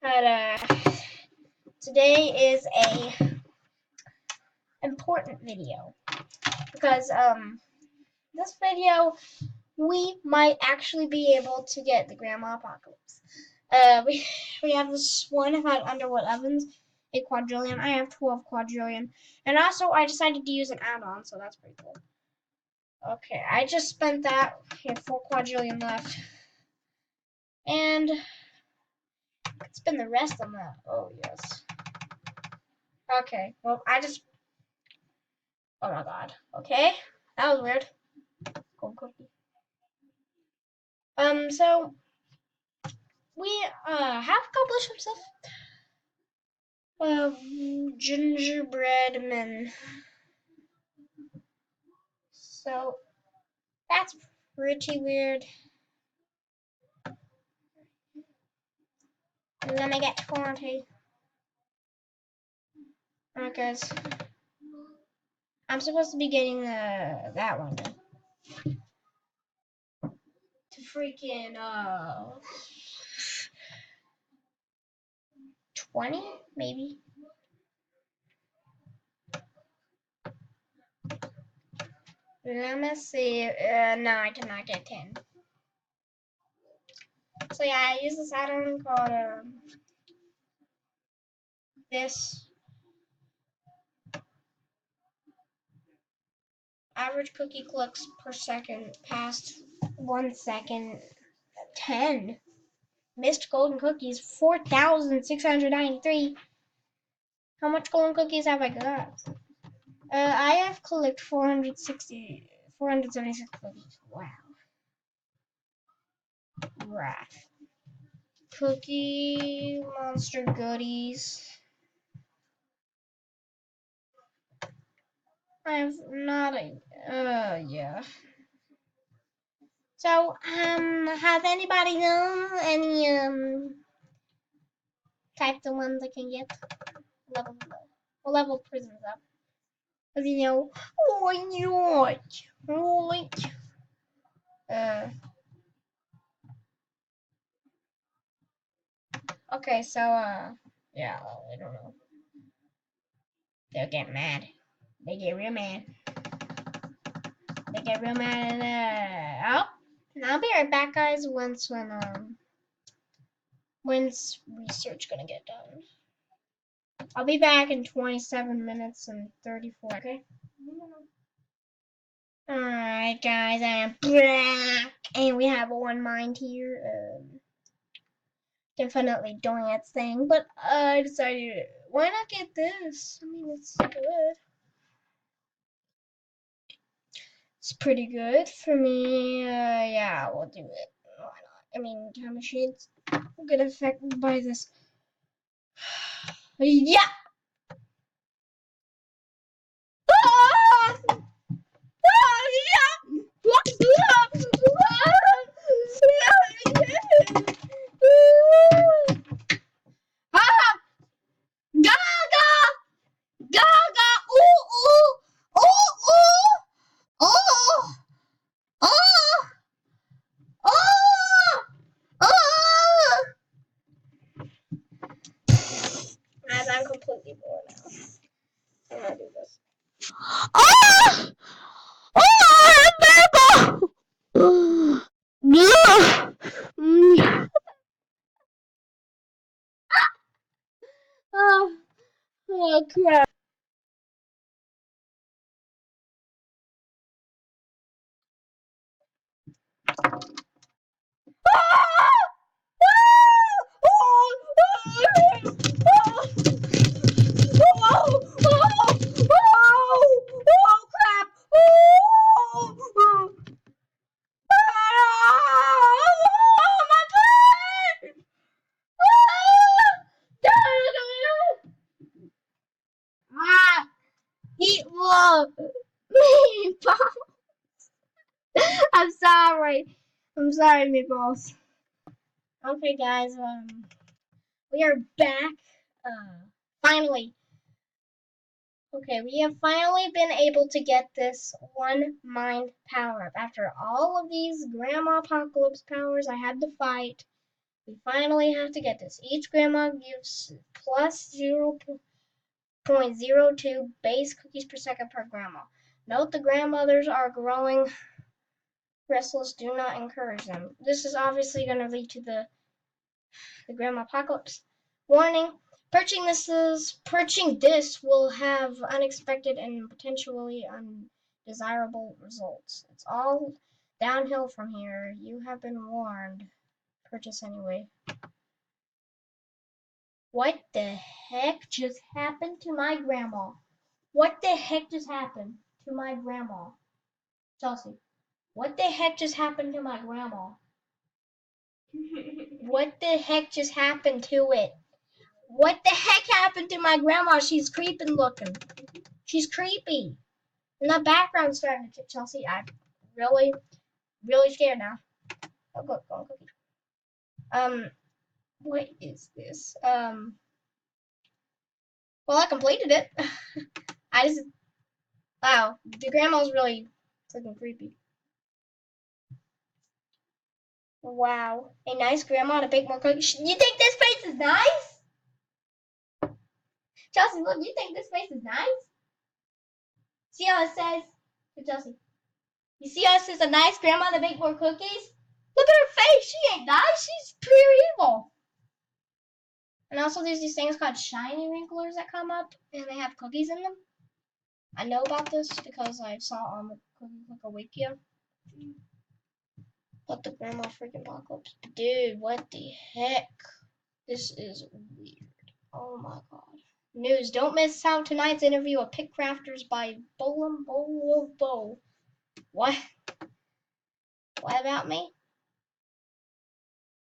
But today is a important video because this video we might actually be able to get the Grandmapocalypse. We have this one about Underwood Ovens, a quadrillion. I have 12 quadrillion, and also I decided to use an add-on, so that's pretty cool. Okay, I just spent that. We have 4 quadrillion left, and let's spend the rest on that. Oh yes. Okay, well I just. Oh my god. Okay, that was weird. Gold cookie. So we have accomplished some stuff. Gingerbread men. So that's pretty weird. Let me get 20. Alright, guys. I'm supposed to be getting that one. To freaking 20 maybe. Let me see. No, I cannot get 10. So yeah, I use this add-on called this average cookie clicks per second past 1 second. 10 missed golden cookies. 4,693. How much golden cookies have I got? I have collected 476 cookies. Wow. Wrath. Cookie Monster goodies. I have not a. Yeah. So, has anybody known any, types of ones I can get? Level prisons up. Cause you know, okay, so, yeah, I don't know. They'll get mad. They get real mad. They get real mad and, oh, I'll be right back, guys, when's research gonna get done. I'll be back in 27 minutes and 34, okay? Alright, guys, I am back, and we have one mind here, definitely doing its thing, but I decided, why not get this? I mean, it's good. It's pretty good for me. Yeah, we'll do it. Why not? I mean, time machines get affected by this. Yeah! Ah! Gaga! Gaga! Ooh, ooh! Ooh, ooh! Oh! Oh! Oh! Oh! Guys, I'm completely bored now. I'm gonna do this. Oh! Oh! Oh crap. Eat love. Meatballs. I'm sorry. I'm sorry, meatballs. Okay, guys. We are back. Finally. Okay, we have finally been able to get this one mind power up. After all of these Grandmapocalypse powers I had to fight, We finally have to get this. Each grandma gives plus 0.02 base cookies per second per grandma. Note the grandmothers are growing restless. Do not encourage them. This is obviously going to lead to the Grandmapocalypse. Warning: purchasing this will have unexpected and potentially undesirable results. It's all downhill from here. You have been warned. Purchase anyway. What the heck just happened to my grandma? What the heck just happened to my grandma? Chelsea, what the heck just happened to my grandma? What the heck just happened to it? What the heck happened to my grandma? She's creeping looking. She's creepy. And the background's starting to Chelsea. I'm really, really scared now. Oh, go on, cookie. What is this? Well, I completed it. Wow, the grandma's really freaking creepy. Wow, a nice grandma to bake more cookies. You think this face is nice? Chelsea, look, you think this face is nice? See how it says? Chelsea, you see how it says a nice grandma to bake more cookies? Look at her face. She ain't nice. She's pure evil. And also, there's these things called shiny wrinklers that come up, and they have cookies in them. I know about this because I saw on the Cookie Clicker Wikia. But the Grandma freaking apocalypse. Dude, what the heck? This is weird. Oh my god. News, don't miss out tonight's interview of Pick Crafters by Bolum Bo. What? What about me?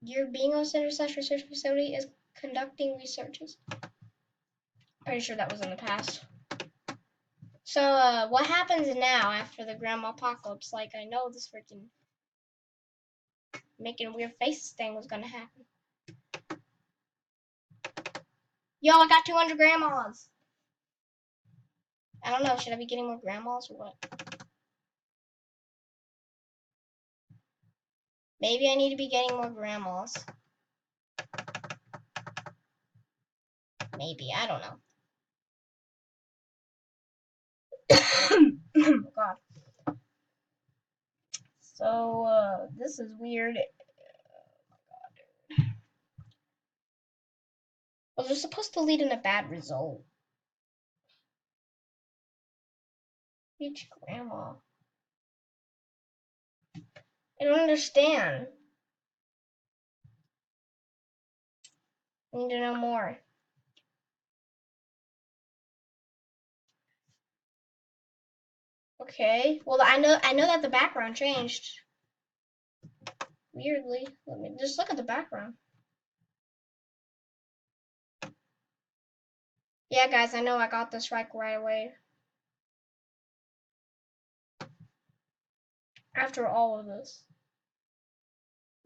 Your bingo center / research facility is conducting researches. Pretty sure that was in the past. So, what happens now after the Grandmapocalypse? Like, I know this freaking making weird faces thing was gonna happen. Yo, I got 200 grandmas! I don't know, should I be getting more grandmas or what? Maybe I need to be getting more grandmas. Maybe, I don't know. Oh god. So, this is weird. Oh my god. Well, they're supposed to lead in a bad result. Each grandma. I don't understand. I need to know more. Okay. Well, I know that the background changed. Weirdly. Let me just look at the background. Yeah, guys, I know I got this right away. After all of this.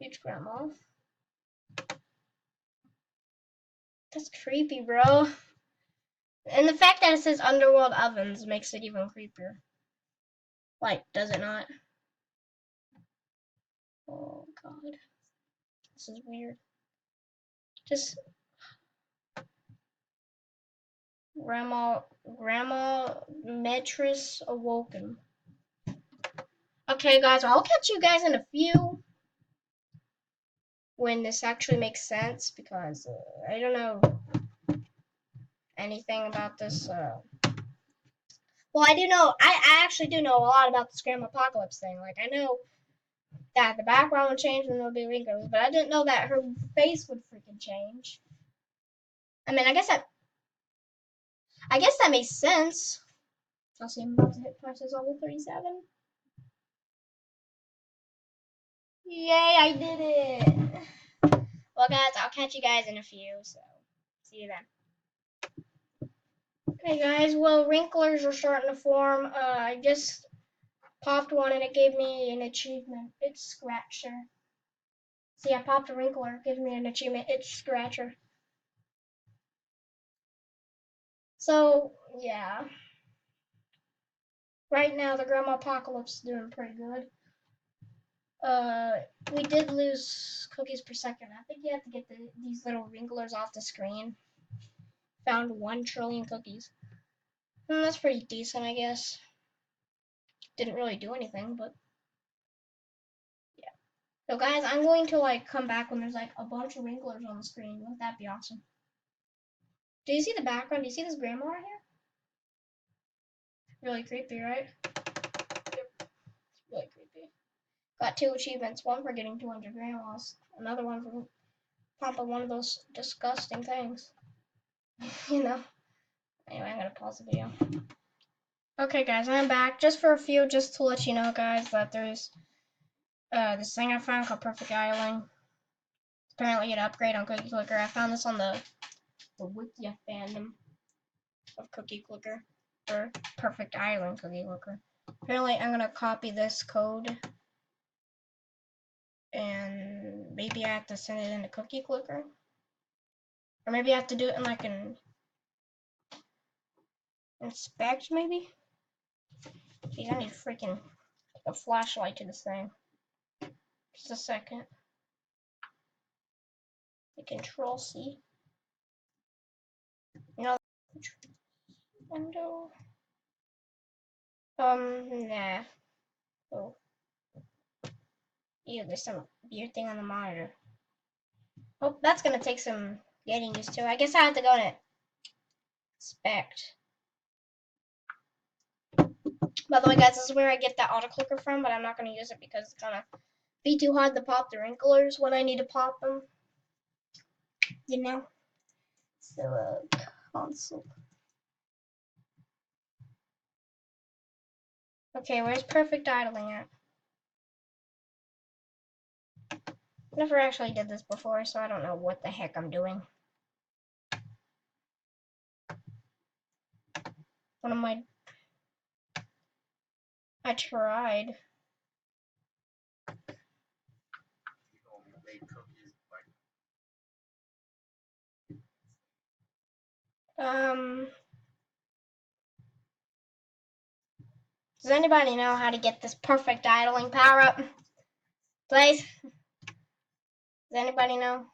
Each grandma. That's creepy, bro. And the fact that it says Underworld Ovens makes it even creepier. Like, does it not? Oh, God. This is weird. Just... Grandma Metris Awoken. Okay, guys, I'll catch you guys in a few when this actually makes sense, because I don't know anything about this. Well, I do know. I actually do know a lot about this Grandmapocalypse thing. Like, I know that the background would change and there'll be wrinkles, but I didn't know that her face would freaking change. I mean, I guess that makes sense. I'll see. I'm about to hit prices level 37. Yay! I did it. Well, guys, I'll catch you guys in a few. So, see you then. Okay, guys. Well, wrinklers are starting to form. I just popped one and it gave me an achievement. It's Scratcher. See, I popped a wrinkler. Gives me an achievement. It's Scratcher. So, yeah. Right now, the Grandmapocalypse is doing pretty good. We did lose cookies per second. I think you have to get these little wrinklers off the screen. Found 1 trillion cookies. That's pretty decent, I guess. Didn't really do anything, but yeah. So guys, I'm going to like come back when there's like a bunch of wrinklers on the screen. Wouldn't that be awesome? Do you see the background? Do you see this grandma right here? Really creepy, right? Yep. It's really creepy. Got 2 achievements. One for getting 200 grandmas. Another one for popping one of those disgusting things. You know. Anyway, I'm gonna pause the video. Okay, guys, I'm back just for a few, just to let you know, guys, that there's this thing I found called Perfect Island. Apparently, you can upgrade on Cookie Clicker. I found this on the wiki fandom of Cookie Clicker, or Perfect Island Cookie Clicker. Apparently, I'm gonna copy this code, and maybe I have to send it into Cookie Clicker, or maybe I have to do it in like an inspect, maybe. Geez, I need freaking a flashlight to this thing. Just a second. The Control C. You know, window. Nah. Oh. Ew, there's some weird thing on the monitor. Oh, that's gonna take some getting used to. I guess I have to go to inspect. By the way, guys, this is where I get that auto clicker from, but I'm not gonna use it because it's gonna be too hard to pop the wrinklers when I need to pop them. You know? So, console. Okay, where's perfect idling at? Never actually did this before, so I don't know what the heck I'm doing. What am I tried. Does anybody know how to get this perfect idling power up? Please? Does anybody know?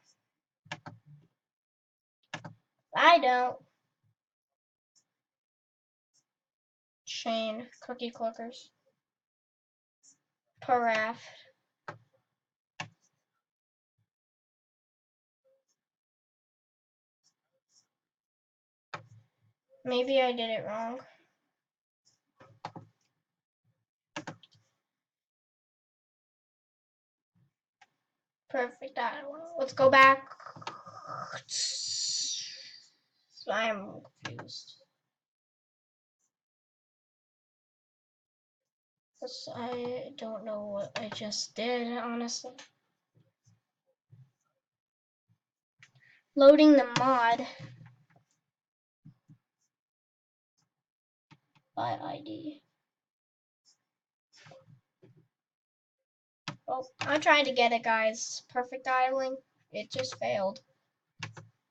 I don't. Chain cookie clickers. Paraph. Maybe I did it wrong. Perfect idling. Let's go back. I'm confused. I don't know what I just did, honestly. Loading the mod by ID. Oh, I'm trying to get it, guys. Perfect idling. It just failed.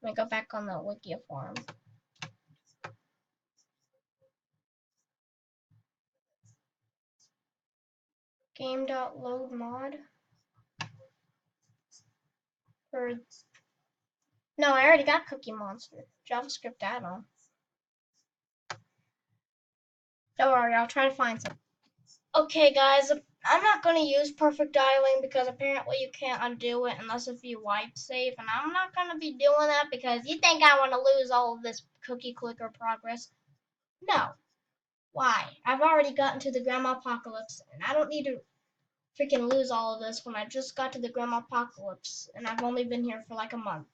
Let me go back on the wiki form. Game.load mod. Or no, I already got Cookie Monster. JavaScript add-on. Don't worry, I'll try to find some. Okay, guys, I'm not going to use perfect dialing because apparently you can't undo it unless if you wipe save, and I'm not going to be doing that because you think I want to lose all of this cookie clicker progress. No. Why? I've already gotten to the Grandmapocalypse, and I don't need to freaking lose all of this when I just got to the Grandmapocalypse, and I've only been here for like a month.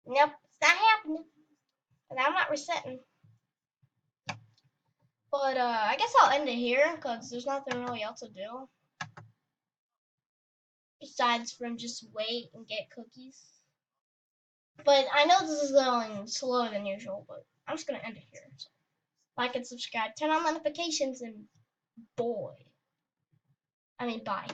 Nope, it's not happening. And I'm not resetting. But I guess I'll end it here because there's nothing really else to do besides from just wait and get cookies. But I know this is going slower than usual, but I'm just gonna end it here. So like and subscribe, turn on notifications, and bye.